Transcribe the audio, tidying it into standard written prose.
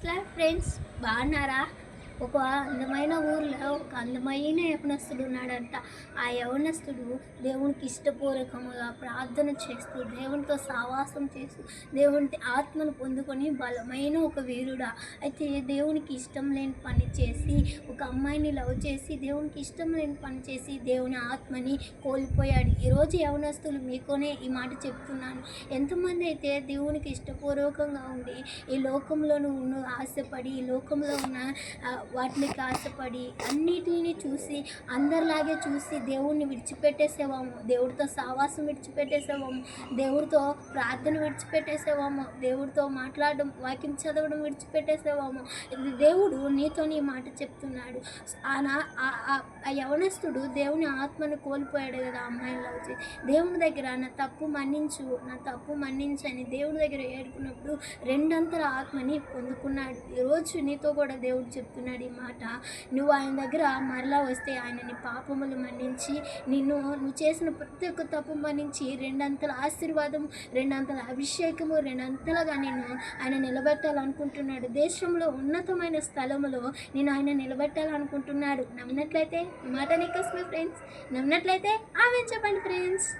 ఇట్లా ఫ్రెండ్స్ బాగున్నారా? ఒక అందమైన ఊర్లో ఒక అందమైన యవనస్తుడు ఉన్నాడంట. ఆ యవనస్తుడు దేవునికి ఇష్టపూర్వకముగా ప్రార్థన చేస్తూ, దేవునితో సావాసం చేస్తూ, దేవుని ఆత్మను పొందుకొని బలమైన ఒక వీరుడా. అయితే దేవునికి ఇష్టం లేని పని చేసి, ఒక అమ్మాయిని లవ్ చేసి, దేవునికి ఇష్టం లేని పని చేసి, దేవుని ఆత్మని కోల్పోయాడు. ఈరోజు యవనస్తులు మీకోనే ఈ మాట చెప్తున్నాను. ఎంతమంది అయితే దేవునికి ఇష్టపూర్వకంగా ఉండి ఈ లోకంలోనూ ఉన్న ఆశపడి, ఈ లోకంలో ఉన్న వాటికి ఆశపడి అన్నిటిని చూసి అందరిలాగే చూసి దేవుణ్ణి విడిచిపెట్టేసేవాము, దేవుడితో సావాసం విడిచిపెట్టేసేవాము, దేవుడితో ప్రార్థన విడిచిపెట్టేసేవాము, దేవుడితో మాట్లాడడం, వాక్యం చదవడం విడిచిపెట్టేసేవాము. దేవుడు నీతో నీ మాట చెప్తున్నాడు. ఆ యవనస్తుడు దేవుని ఆత్మను కోల్పోయాడు కదా, అమ్మాయిని లవ్ చేసి. దేవుని దగ్గర నా తప్పు మన్నించు, నా తప్పు మన్నించు అని దేవుని దగ్గర ఏడుకున్నప్పుడు రెండంతల ఆత్మని పొందుకున్నాడు. ఈరోజు నీతో కూడా దేవుడు చెప్తున్నాడు ఈ మాట. నువ్వు ఆయన దగ్గర మరలా వస్తే ఆయన నీ పాపములు మన్నించి నువ్వు చేసిన ప్రతి ఒక్క తప్పు మన్నించి రెండంతల ఆశీర్వాదం, రెండంతల అభిషేకము, రెండంతలుగా ఆయన నిలబెట్టాలనుకుంటున్నాడు. దేశంలో ఉన్నతమైన స్థలములో ఆయన నిలబెట్టాలనుకుంటున్నాడు. నమ్మినట్లయితే ఈ మాట నీకోసమే ఫ్రెండ్స్. నమ్మినట్లయితే ఆమె చెప్పండి ఫ్రెండ్స్.